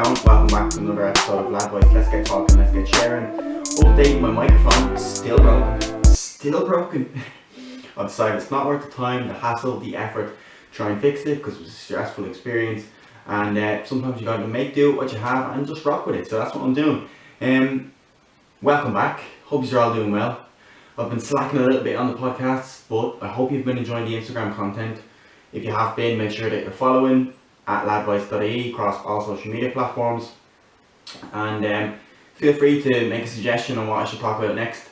going? Welcome back to another episode of Ladvice. Let's get talking, let's get sharing. Updating my microphone, still broken. I decided it's not worth the time, the hassle, the effort to try and fix it because it was a stressful experience. And sometimes you gotta make do with what you have and just rock with it. So that's what I'm doing. Welcome back. Hope you're all doing well. I've been slacking a little bit on the podcasts, but I hope you've been enjoying the Instagram content. If you have been, make sure that you're following at Ladvice.ie across all social media platforms. And feel free to make a suggestion on what I should talk about next.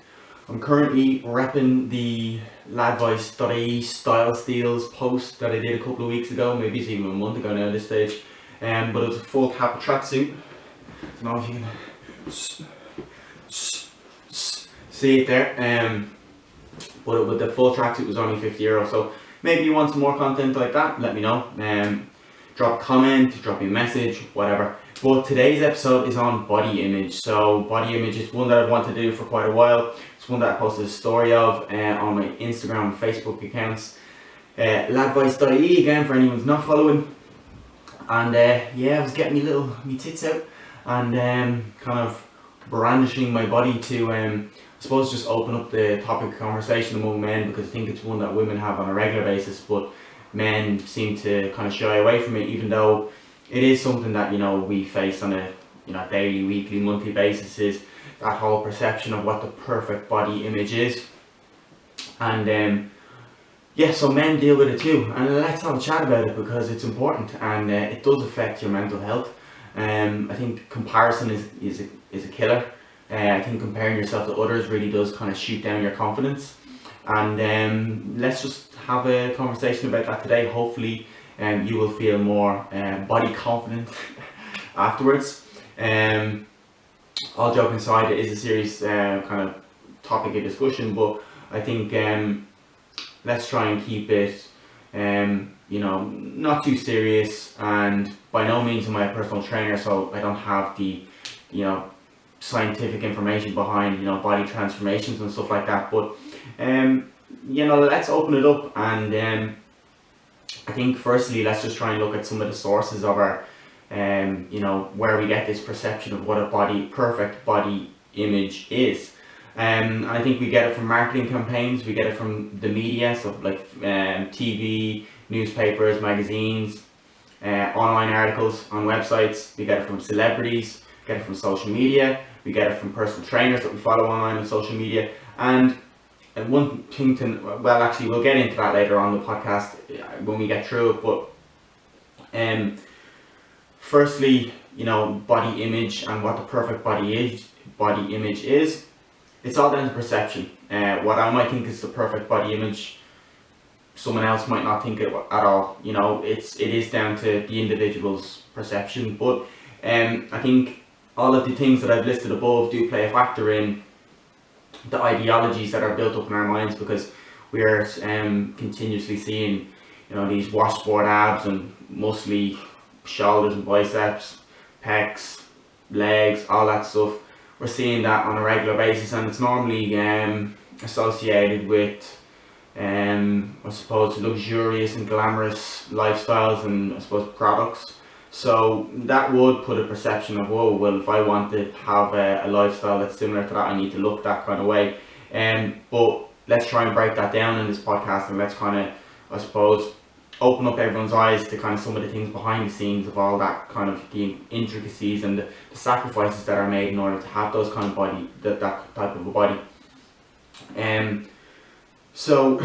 I'm currently repping the Ladvice.ie style steals post that I did a couple of weeks ago, maybe it's even a month ago now at this stage. But it was a full cap tracksuit. I don't know if you can see it there. But with the full tracksuit was only €50. So maybe you want some more content like that, let me know. Drop a comment, drop me a message, whatever. But today's episode is on body image. So body image is one that I've wanted to do for quite a while. It's one that I posted a story of on my Instagram and Facebook accounts. Ladvice.ie again for anyone who's not following. And yeah, I was getting me tits out and kind of brandishing my body to I suppose just open up the topic of conversation among men, because I think it's one that women have on a regular basis, but men seem to kind of shy away from it, even though it is something that, you know, we face on a daily, weekly, monthly basis, is that whole perception of what the perfect body image is. And yeah, so men deal with it too, and let's have a chat about it because it's important and it does affect your mental health. I think comparison is a killer. I think comparing yourself to others really does kind of shoot down your confidence. And let's just have a conversation about that today. Hopefully you will feel more body confident afterwards. All joking aside, it is a serious kind of topic of discussion, but I think let's try and keep it not too serious. And by no means am I a personal trainer, so I don't have the scientific information behind body transformations and stuff like that, but let's open it up. And I think firstly let's just try and look at some of the sources of our where we get this perception of what a perfect body image is. I think we get it from marketing campaigns, we get it from the media, so like TV, newspapers, magazines, online articles on websites. We get it from celebrities, get it from social media, we get it from personal trainers that we follow online on social media. And one thing well, actually we'll get into that later on the podcast when we get through it, but firstly, body image and what the perfect body image is, it's all down to perception. What I might think is the perfect body image, someone else might not think it at all. It is down to the individual's perception. But I think all of the things that I've listed above do play a factor in the ideologies that are built up in our minds, because we are continuously seeing these washboard abs and muscly shoulders and biceps, pecs, legs, all that stuff. We're seeing that on a regular basis, and it's normally associated with I suppose luxurious and glamorous lifestyles and I suppose products. So that would put a perception of, whoa, well, if I want to have a lifestyle that's similar to that, I need to look that kind of way. But let's try and break that down in this podcast, and let's kind of, I suppose, open up everyone's eyes to kind of some of the things behind the scenes of all that kind of the intricacies and the sacrifices that are made in order to have those kind of body, that type of a body. So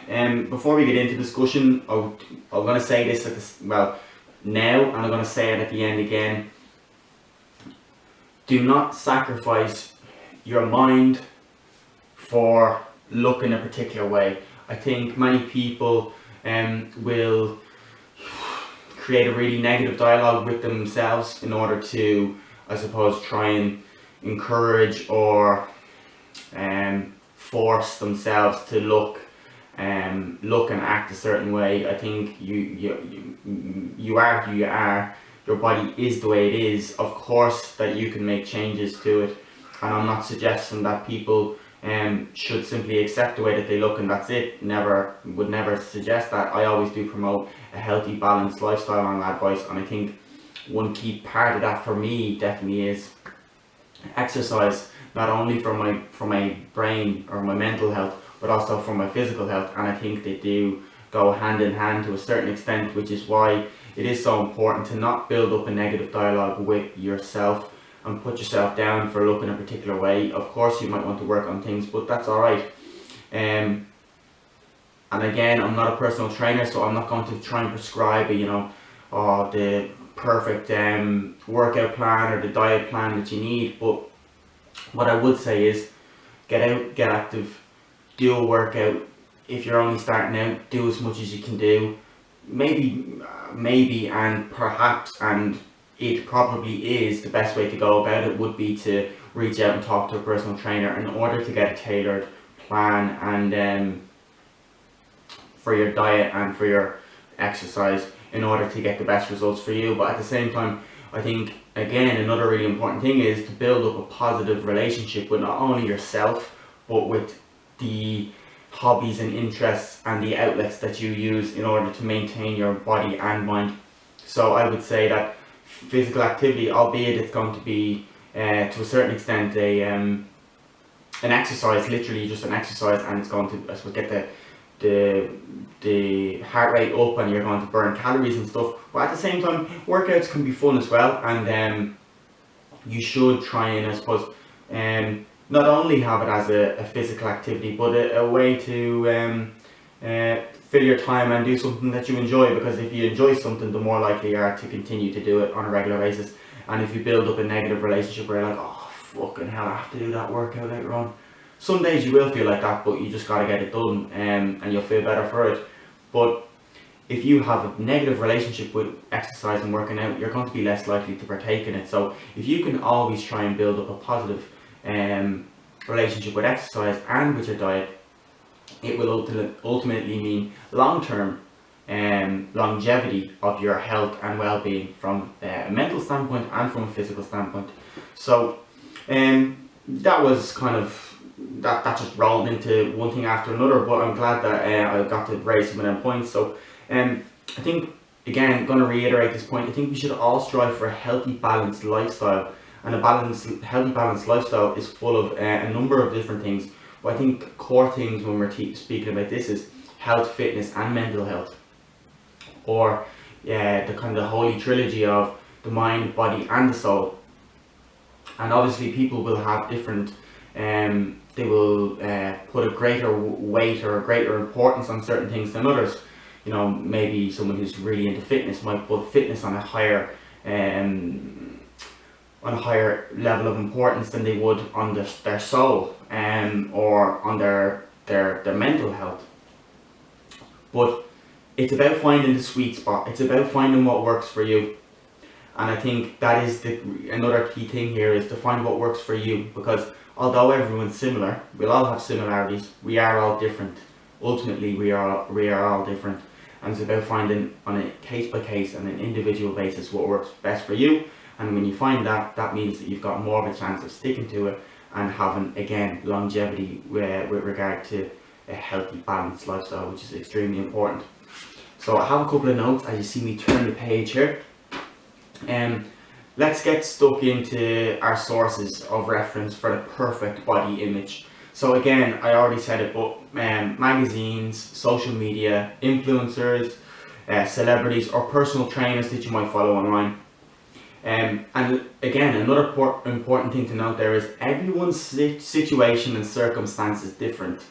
before we get into discussion, I'm going to say this now, and I'm going to say it at the end again. Do not sacrifice your mind for looking a particular way. I think many people will create a really negative dialogue with themselves in order to, I suppose, try and encourage or force themselves to look and act a certain way. I think you are who you are. Your body is the way it is. Of course that you can make changes to it, and I'm not suggesting that people should simply accept the way that they look and that's it. Would never suggest that. I always do promote a healthy, balanced lifestyle on Ladvice, and I think one key part of that for me definitely is exercise, not only for my brain or my mental health, but also for my physical health. And I think they do go hand in hand to a certain extent, which is why it is so important to not build up a negative dialogue with yourself and put yourself down for looking a particular way. Of course you might want to work on things, but that's alright. And again, I'm not a personal trainer, so I'm not going to try and prescribe the perfect workout plan or the diet plan that you need. But what I would say is get out, get active, do a workout. If you're only starting out, do as much as you can do. Maybe and perhaps, and it probably is, the best way to go about it would be to reach out and talk to a personal trainer in order to get a tailored plan and for your diet and for your exercise in order to get the best results for you. But at the same time, I think again another really important thing is to build up a positive relationship with not only yourself but with the hobbies and interests and the outlets that you use in order to maintain your body and mind. So I would say that physical activity, albeit it's going to be to a certain extent an exercise, literally just an exercise, and it's going to, I suppose, get the heart rate up and you're going to burn calories and stuff. But at the same time, workouts can be fun as well, and you should try and, I suppose, not only have it as a physical activity, but a way to fill your time and do something that you enjoy, because if you enjoy something, the more likely you are to continue to do it on a regular basis. And if you build up a negative relationship where you're like, oh fucking hell, I have to do that workout later on, some days you will feel like that, but you just got to get it done, and you'll feel better for it. But if you have a negative relationship with exercise and working out, you're going to be less likely to partake in it. So if you can always try and build up a positive relationship with exercise and with your diet, it will ultimately mean long-term longevity of your health and well-being from a mental standpoint and from a physical standpoint. So that was kind of that just rolled into one thing after another, but I'm glad that I got to raise some of them points. So I think, again, going to reiterate this point, I think we should all strive for a healthy, balanced lifestyle. And healthy, balanced lifestyle is full of a number of different things. But I think core things when we're speaking about this is health, fitness and mental health. Or the kind of the holy trilogy of the mind, body and the soul. And obviously people will have different, they will put a greater weight or a greater importance on certain things than others. You know, maybe someone who's really into fitness might put fitness on a higher level of importance than they would on their soul or on their mental health. But it's about finding the sweet spot. It's about finding what works for you. And I think that is another key thing here, is to find what works for you, because although everyone's similar, we'll all have similarities, we are all different. Ultimately we are all different, and it's about finding on a case by case and an individual basis what works best for you. And when you find that, that means that you've got more of a chance of sticking to it and having, again, longevity with regard to a healthy, balanced lifestyle, which is extremely important. So I have a couple of notes as you see me turn the page here. Let's get stuck into our sources of reference for the perfect body image. So again, I already said it, but magazines, social media, influencers, celebrities or personal trainers that you might follow online. And again, another important thing to note there is everyone's situation and circumstance is different.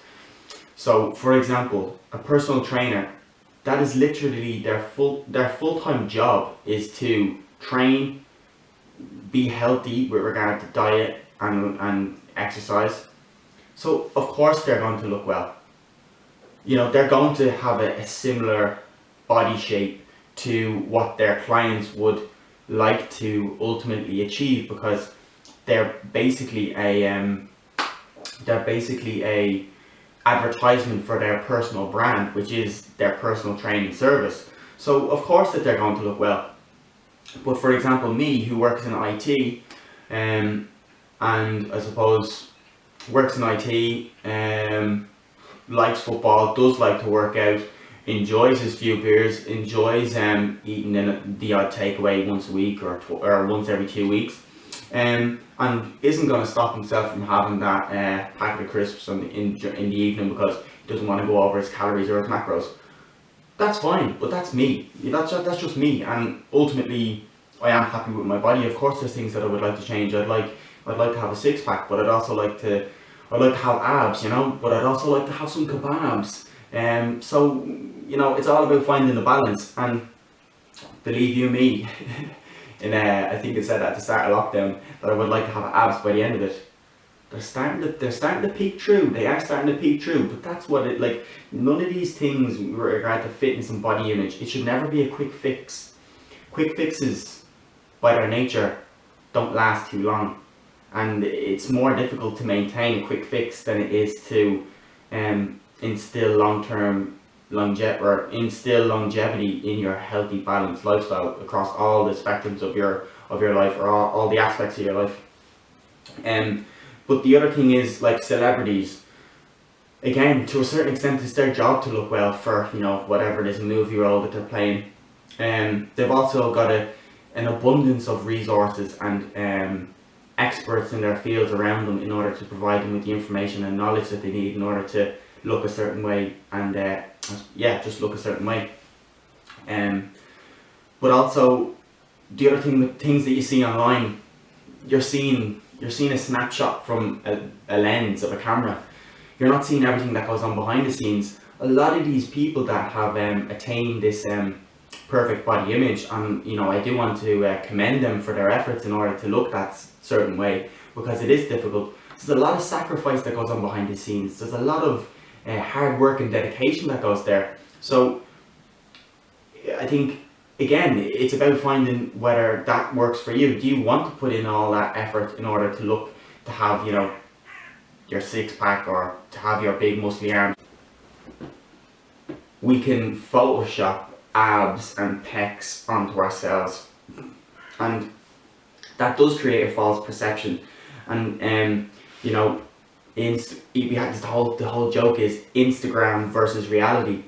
So for example, a personal trainer, that is literally their full-time job is to train, be healthy with regard to diet and exercise. So of course they're going to look well. You know, they're going to have a similar body shape to what their clients would like to ultimately achieve, because they're basically a advertisement for their personal brand, which is their personal training service. So of course that they're going to look well. But for example, me, who works in IT and I suppose works in IT, likes football, does like to work out, enjoys his few beers, enjoys eating in the odd takeaway once a week or once every 2 weeks, and isn't going to stop himself from having that packet of crisps in the evening because he doesn't want to go over his calories or his macros. That's fine, but that's me. That's just me, and ultimately, I am happy with my body. Of course, there's things that I would like to change. I'd like to have a six pack, but I'd like to have abs, but I'd also like to have some kebabs. So it's all about finding the balance. And believe you me, I think it said at the start of lockdown that I would like to have abs by the end of it. They're starting to peek through. They are starting to peek through, but that's what it like. None of these things with regard to fitness and body image, it should never be a quick fix. Quick fixes, by their nature, don't last too long, and it's more difficult to maintain a quick fix than it is to instill longevity in your healthy, balanced lifestyle across all the spectrums of your life, or all the aspects of your life. But the other thing is, like celebrities, again, to a certain extent, it's their job to look well for, whatever it is, a movie role that they're playing. They've also got an abundance of resources and experts in their fields around them in order to provide them with the information and knowledge that they need in order to look a certain way and just look a certain way. But also, the other thing with things that you see online, you're seeing a snapshot from a lens of a camera. You're not seeing everything that goes on behind the scenes. A lot of these people that have attained this perfect body image, and I do want to commend them for their efforts in order to look that certain way, because it is difficult. There's a lot of sacrifice that goes on behind the scenes. There's a lot of hard work and dedication that goes there. So I think, again, it's about finding whether that works for you. Do you want to put in all that effort in order to have your six pack, or to have your big muscly arms? We can Photoshop abs and pecs onto ourselves, and that does create a false perception. And we had the whole joke is Instagram versus reality.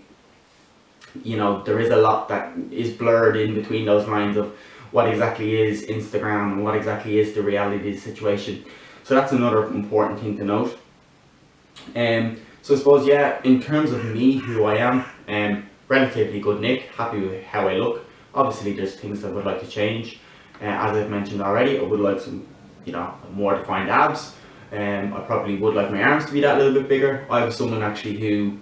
There is a lot that is blurred in between those lines of what exactly is Instagram and what exactly is the reality of the situation. So that's another important thing to note. So I suppose, in terms of me, who I am, relatively good nick, happy with how I look. Obviously there's things I would like to change. As I've mentioned already, I would like some, more defined abs. I probably would like my arms to be that little bit bigger. I was someone actually who,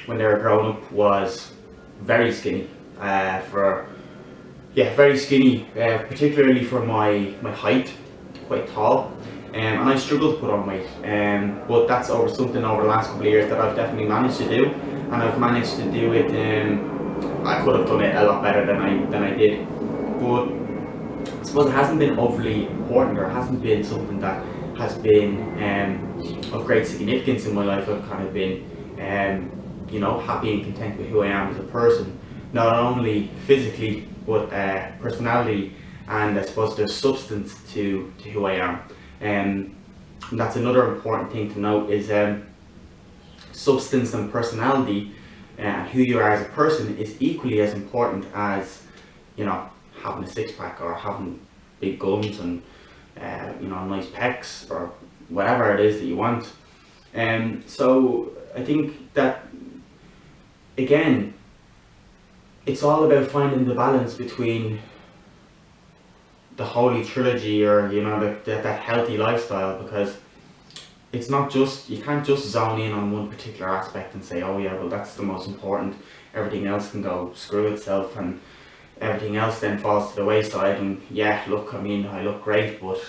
when they were growing up, was very skinny. Very skinny, particularly for my height, quite tall. And I struggled to put on weight, but that's something over the last couple of years that I've definitely managed to do, and I've managed to do it. I could have done it a lot better than I did, but I suppose it hasn't been overly important, or hasn't been something that has been of great significance in my life. I've kind of been happy and content with who I am as a person, not only physically but personality, and I suppose there's substance to who I am. And that's another important thing to note is substance and personality, and who you are as a person is equally as important as having a six pack or having big guns and nice pecs or whatever it is that you want. So I think that, again, it's all about finding the balance between the holy trilogy, or that healthy lifestyle, because it's not just, you can't just zone in on one particular aspect and say, oh yeah, well that's the most important, everything else can go screw itself, and everything else then falls to the wayside. And look, I look great, but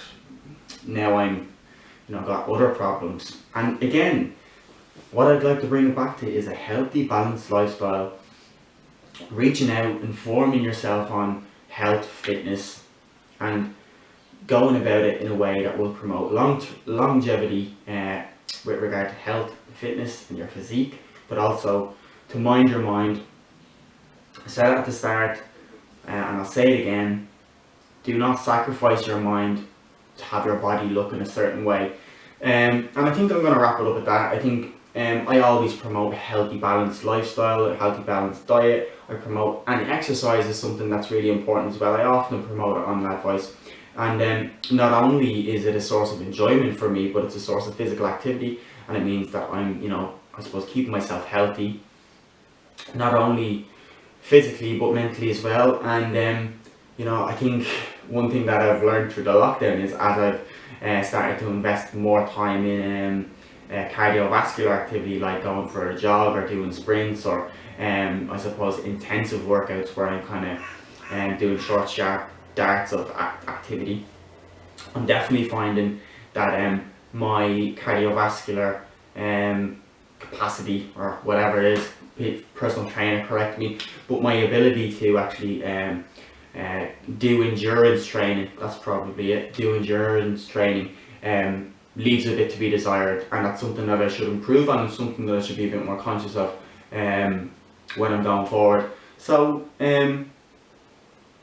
now I'm got other problems. And again, what I'd like to bring it back to is a healthy, balanced lifestyle, reaching out, informing yourself on health, fitness, and going about it in a way that will promote longevity with regard to health, fitness and your physique, but also to mind your mind. I said at the start, and I'll say it again, do not sacrifice your mind to have your body look in a certain way. And I think I'm going to wrap it up at that. I think I always promote a healthy, balanced lifestyle, a healthy, balanced diet. I promote, and exercise is something that's really important as well. I often promote it on Ladvice. And not only is it a source of enjoyment for me, but it's a source of physical activity, and it means that I'm, I suppose, keeping myself healthy, not only physically but mentally as well. And I think one thing that I've learned through the lockdown is, as I've started to invest more time in cardiovascular activity, like going for a jog or doing sprints, or I suppose intensive workouts where I'm kind of doing short, sharp darts of activity, I'm definitely finding that my cardiovascular capacity, or whatever it is, personal trainer correct me, but my ability to actually do endurance training, that's probably it, do endurance training, leaves a bit to be desired, and that's something that I should improve on, and something that I should be a bit more conscious of when I'm going forward. So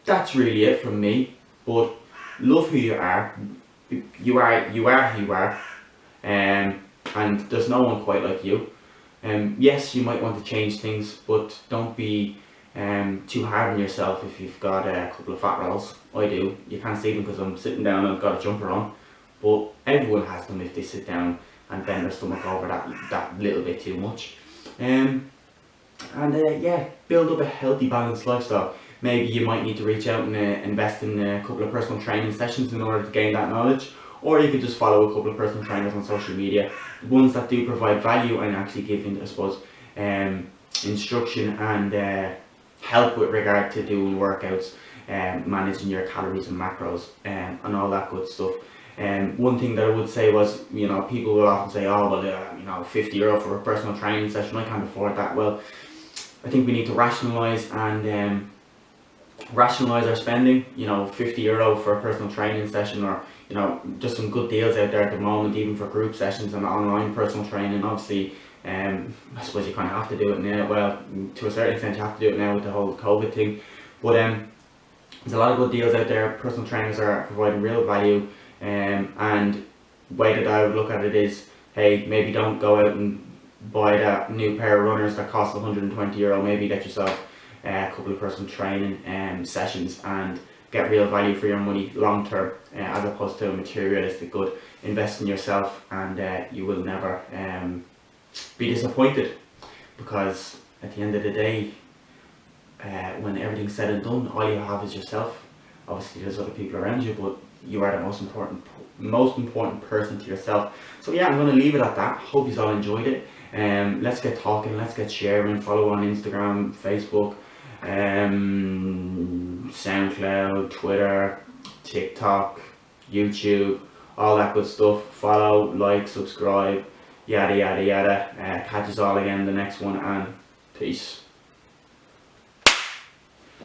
that's really it from me. But love who you are. You are who you are, and there's no one quite like you. Yes, you might want to change things, but don't be too hard on yourself if you've got a couple of fat rolls. I do. You can't see them because I'm sitting down and I've got a jumper on, but everyone has them if they sit down and bend their stomach over that little bit too much. Yeah, build up a healthy, balanced lifestyle. Maybe you might need to reach out and invest in a couple of personal training sessions in order to gain that knowledge, or you could just follow a couple of personal trainers on social media, ones that do provide value and actually give, I suppose, instruction and help with regard to doing workouts, managing your calories and macros, and all that good stuff. One thing that I would say was, people will often say, oh well, €50 for a personal training session, I can't afford that. Well, I think we need to rationalise our spending. €50 for a personal training session, or just some good deals out there at the moment, even for group sessions and online personal training. Obviously, I suppose you kind of have to do it now. Well, to a certain extent you have to do it now with the whole COVID thing, but there's a lot of good deals out there. Personal trainers are providing real value, and the way that I would look at it is, hey, maybe don't go out and buy that new pair of runners that cost €120. Maybe get yourself a couple of personal training sessions and get real value for your money long term, as opposed to a materialistic good. Invest in yourself, and you will never be disappointed, because at the end of the day, when everything's said and done, all you have is yourself. Obviously there's other people around you, but you are the most important person to yourself. So yeah, I'm going to leave it at that. Hope you all enjoyed it. Let's get talking, let's get sharing. Follow on Instagram, Facebook, SoundCloud, Twitter, TikTok, YouTube, all that good stuff. Follow, like, subscribe, yada yada yada. Catch us all again in the next one, and peace.